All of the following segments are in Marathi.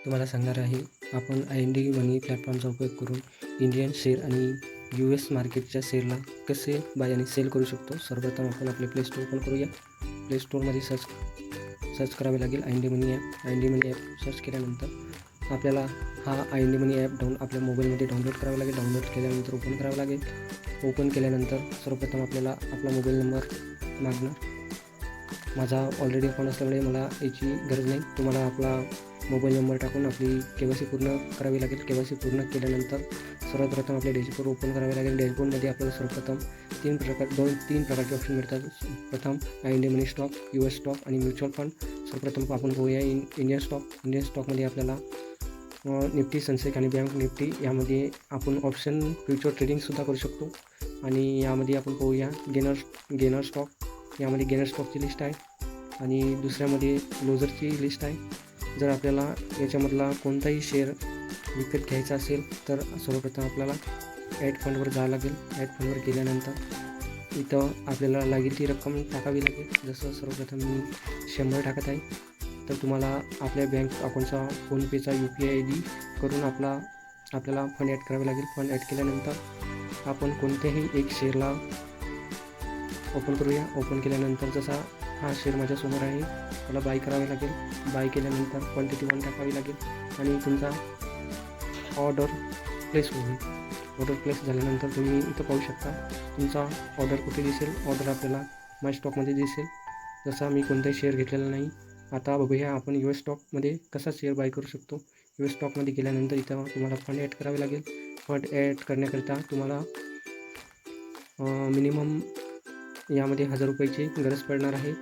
तुम्हाला सांगणार आहे आपण IND मनी प्लॅटफॉर्मचा उपयोग करून इंडियन शेअर आणि US मार्केटच्या शेअरला कसे बाय आणि सेल करू शकतो. सर्वप्रथम आपण आपले प्ले स्टोर ओपन करूया. प्ले स्टोअरमध्ये सर्च करावे लागेल IND मनी ॲप सर्च केल्यानंतर आपल्याला हा IND मनी ॲप आपल्या मोबाईलमध्ये डाउनलोड करावा लागेल. डाउनलोड केल्यानंतर ओपन करावं लागेल. ओपन केल्यानंतर सर्वप्रथम आपल्याला आपला मोबाईल नंबर मागणार. माझा ऑलरेडी अकाउंट असल्यामुळे मला याची गरज नाही. तुम्हाला आपला मोबाईल नंबर टाकून आपली KYC पूर्ण करावी लागेल. KYC पूर्ण केल्यानंतर सर्वप्रथम आपल्या डॅशबोर्ड ओपन करावे लागेल. डॅशबोर्डमध्ये आपल्याला सर्वप्रथम तीन प्रकारचे ऑप्शन मिळतात. प्रथम IND मनी स्टॉक, US स्टॉक आणि म्युच्युअल फंड. सर्वप्रथम आपण पाहूया इंडियन स्टॉकमध्ये आपल्याला निफ्टी, सेन्सेक्स आणि बँक निफ्टी यामध्ये आपण ऑप्शन फ्युचर ट्रेडिंगसुद्धा करू शकतो. आणि यामध्ये आपण पाहूया गेनर स्टॉक. यामध्ये गेनर स्टॉकची लिस्ट आहे आणि दुसऱ्यामध्ये लोजरची लिस्ट आहे. जर आपल्याला याच्यामधला कोणताही शेअर विकत घ्यायचा असेल तर सर्वप्रथम आपल्याला ॲड फंडवर जावं लागेल. ॲड फंडवर गेल्यानंतर इथं आपल्याला लागेल ती रक्कम टाकावी लागेल. जसं सर्वप्रथम मी 100 टाकत आहे. तर तुम्हाला आपल्या बँक अकाउंटचा, फोनपेचा UPI ID करून आपल्याला फंड ॲड करावे लागेल. फंड ॲड केल्यानंतर आपण कोणत्याही एक शेअरला ओपन करूया. ओपन केल्यानंतर जसा हा शेअर माझ्यासमोर आहे, मला बाय करावे लागेल. बाय केल्यानंतर क्वांटिटी 1 टाकावी लागेल आणि तुमचा ऑर्डर प्लेस होईल. ऑर्डर प्लेस झाल्यानंतर तुम्ही इथं पाहू शकता तुमचा ऑर्डर कुठे दिसेल. ऑर्डर आपल्याला माय स्टॉकमध्ये दिसेल. जसा मी कोणताही शेअर घेतलेला नाही. आता बघूया आपण US स्टॉकमध्ये कसा शेअर बाय करू शकतो. US स्टॉकमध्ये गेल्यानंतर इथं तुम्हाला फंड ॲड करावे लागेल. फंड ॲड करण्याकरिता तुम्हाला मिनिमम यामध्ये 1000 रुपयाची गरज पडणार आहे.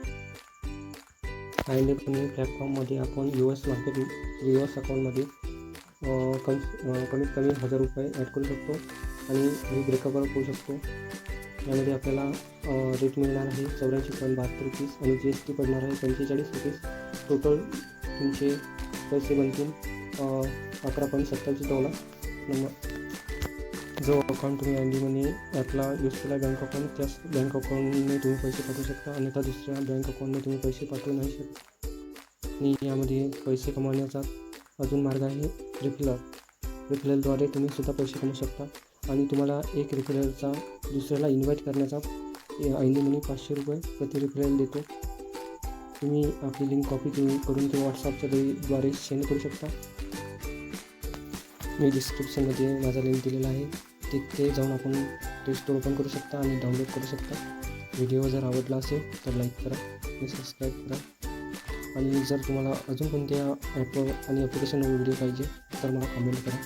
IND मनी प्लॅटफॉर्ममध्ये आपण US अकाउंटमध्ये कमीत कमी 1000 रुपये ॲड करू शकतो आणि ब्रेकअपवर करू शकतो. यामध्ये आपल्याला रेट मिळणार आहे 84.72 रुपीज आणि GST पडणार आहे 45 रुपीज. टोटल तुमचे पैसे बनतील $11.27. जो अकाउंट तुम्ही IND मनी ॲपला यूज केला बँक अकाउंट, त्याच बँक अकाउंटने तुम्ही पैसे पाठवू शकता. अन्यथा दुसऱ्या बँक अकाउंटने तुम्ही पैसे पाठवू नाही शकता. आणि यामध्ये पैसे कमवण्याचा अजून मार्ग आहे रिफरलद्वारे तुम्ही सुद्धा पैसे कमवू शकता. आणि तुम्हाला एक रिफरलचा दुसऱ्याला इन्व्हाइट करण्याचा IND मनी 500 रुपये प्रति रिफरल देतो. तुम्ही आपली लिंक कॉपी करून ते WhatsAppच्या द्वारे सेंड करू शकता. मी डिस्क्रिप्शनमध्ये माझा लिंक दिलेला आहे. तिथे जाऊन आपण प्ले स्टोर ओपन करू शकता आणि डाउनलोड करू शकता. व्हिडिओ जर आवडला असेल तर लाईक करा आणि सबस्क्राईब करा. आणि जर तुम्हाला अजून कोणत्या ॲपवर आणि ॲप्लिकेशनवर व्हिडिओ पाहिजे तर मला कमेंट करा.